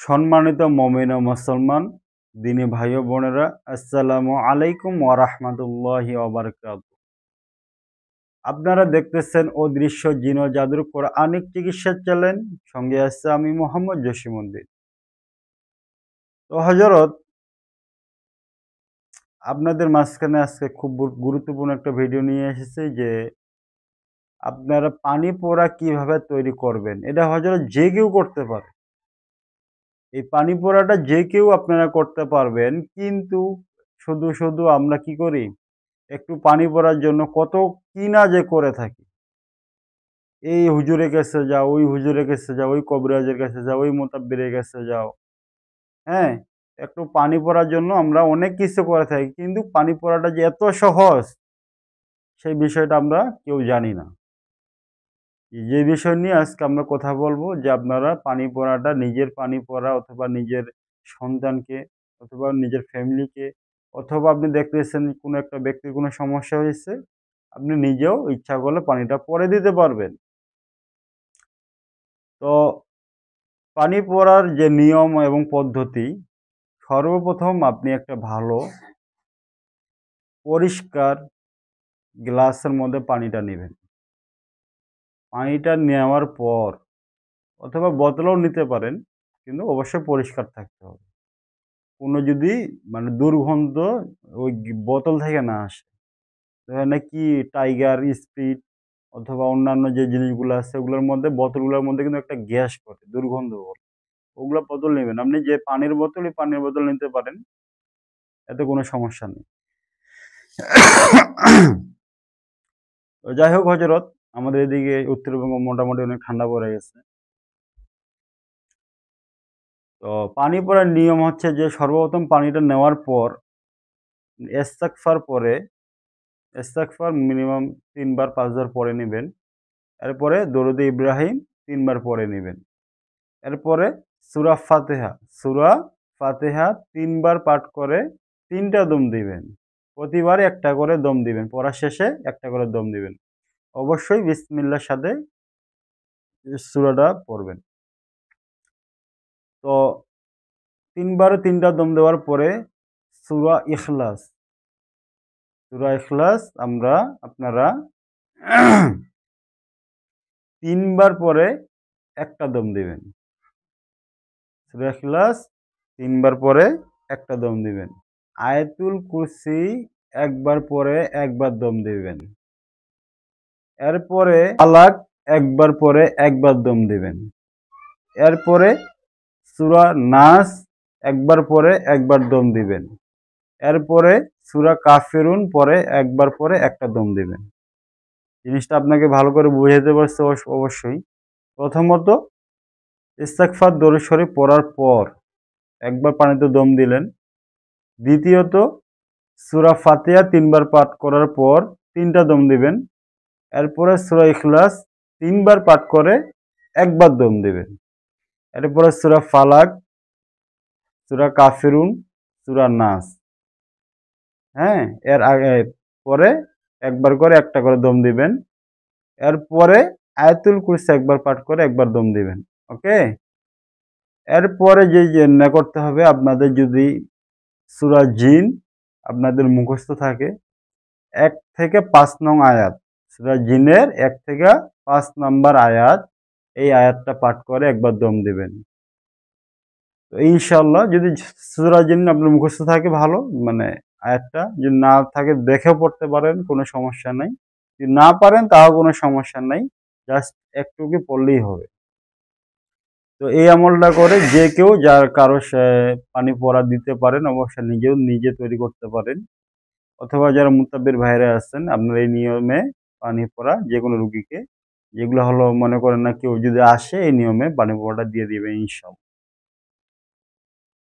সম্মানিত মুমিন ও মুসলমান দিনী ভাই ও বোনেরা, আসসালামু আলাইকুম ওয়া রাহমাতুল্লাহি ওয়া বারাকাতুহু। আপনারা দেখতেছেন অদৃশ্য জিন ও জাদুর কোরআনিক চিকিৎসা চ্যানেল। সঙ্গে আছে আমি মোহাম্মদ জসিমউদ্দিন। তো হযরত, আপনাদের মাঝখানে আজকে খুব গুরুত্বপূর্ণ একটা ভিডিও নিয়ে এসেছি যে আপনারা পানি পোড়া কিভাবে তৈরি করবেন। এটা হযরত যে কেউ করতে পারে। এই পানি পোড়াটা যে কেউ আপনারা করতে পারবেন, কিন্তু শুধু আমরা কি করি, একটু পানি পড়ার জন্য কত কি না যে করে থাকি। এই হুজুরের কাছে যাও, ওই হুজুরের কাছে যাও, ওই কবিরাজের কাছে যাও, ওই মোতাব্বিরের কাছে যাও। হ্যাঁ, একটু পানি পড়ার জন্য আমরা অনেক কিছু করে থাকি, কিন্তু পানি পড়াটা যে এত সহজ সেই বিষয়টা আমরা কেউ জানি না। যে বিষয় নিয়ে আজকে আমরা কথা বলবো, যে আপনারা পানি পড়াটা, নিজের পানি পড়া অথবা নিজের সন্তানকে অথবা নিজের ফ্যামিলিকে, অথবা আপনি দেখতেছেন কোনো একটা ব্যক্তির কোনো সমস্যা হয়েছে, আপনি নিজেও ইচ্ছা করলে পানিটা পরে দিতে পারবেন। তো পানি পড়ার যে নিয়ম এবং পদ্ধতি, সর্বপ্রথম আপনি একটা ভালো পরিষ্কার গ্লাসের মধ্যে পানিটা নেবেন। পানিটা নেওয়ার পর, অথবা বোতলেও নিতে পারেন, কিন্তু অবশ্যই পরিষ্কার থাকতে হবে। কোনো যদি দুর্গন্ধ ওই বোতল থেকে না আসে, ধরেন নাকি টাইগার, স্পিরিট অথবা অন্যান্য যে জিনিসগুলো আছে ওগুলোর মধ্যে, বোতলগুলোর মধ্যে কিন্তু একটা গ্যাস করে, দুর্গন্ধ করে। ওগুলো বোতল নেবেন। আপনি যে পানির বোতল, এই পানির বোতল নিতে পারেন, এতে কোনো সমস্যা নেই। তো যাই হোক হযরত, আমাদের এদিকে উত্তরবঙ্গ মোটামুটি অনেক ঠান্ডা পড়ে গেছে। তো পানি পড়ার নিয়ম হচ্ছে যে সর্বপ্রথম পানিটা নেওয়ার পর ইস্তেগফার মিনিমাম ৩ বার ৫ বার পরে নিবেন। এরপরে দরুদ ইব্রাহিম ৩ বার পরে নিবেন। এরপরে সূরা ফাতিহা ৩ বার পাঠ করে ৩টা দম দিবেন। প্রতিবারে একটা করে দম দিবেন। পড়ার শেষে একটা করে দম দিবেন। অবশ্যই বিসমিল্লাহর সাথে সূরাটা পড়বেন। তো ৩ বারে ৩টা দম দেওয়ার পরে সূরা ইখলাস আপনারা ৩ বার পরে একটা দম দিবেন। সূরা ইখলাস ৩ বার পরে একটা দম দিবেন। আয়াতুল কুরসি একবার পরে একবার দম দিবেন। এরপরে ফালাক একবার পরে একবার দম দিবেন। এরপরে সূরা নাস একবার পরে একবার দম দিবেন। এরপরে সূরা কাফিরুন পরে একবার পরে একটা দম দিবেন। জিনিসটা আপনাকে ভালো করে বুঝাতে পারছি অবশ্যই। প্রথমত ইস্তেগফার দরুদ শরীফ পড়ার পর একবার পানিতে দম দিলেন। দ্বিতীয়ত সূরা ফাতিহা ৩ বার পাঠ করার পর ৩টা দম দিবেন। এরপরে সূরা ইখলাস ৩ বার পাঠ করে একবার দম দিবেন। এরপরে সূরা ফালাক, সূরা কাফিরুন, সূরা নাস, হ্যাঁ, এর আগে পরে একবার করে একটা করে দম দিবেন। এরপরে আয়াতুল কুরসি একবার পাঠ করে একবার দম দিবেন। ওকে। এরপরে যে না করতে হবে, আপনাদের যদি সূরা জিন আপনাদের মুখস্থ থাকে, ১ থেকে ৫ নং আয়াত, সূরা জিনের ১ থেকে ৫ নাম্বার আয়াত, এই আয়াতটা পাঠ করে একবার দম দিবেন। তো ইনশাআল্লাহ, যদি সূরা জিন আপনার মুখস্থ থাকে ভালো, আয়াতটা যদি না থাকে দেখেও পড়তে পারেন, কোনো সমস্যা নাই। যদি না পারেন তাও কোনো সমস্যা নাই, জাস্ট একটুকি পড়লেই হবে। তো এই আমলটা করে যে কেউ, যার কারো পানি পড়া দিতে পারেন, অবশ্যই নিজে তৈরি করতে পারেন। অথবা যারা মুতাব্বির ভাইরা আছেন, আপনার এই নিয়মে পানি পড়া যে কোনো রুগীকে, যেগুলো হলো মনে করেন না কেউ যদি আসে, এই নিয়মে পানি পড়াটা দিয়ে দিবেন ইনশাআল্লাহ।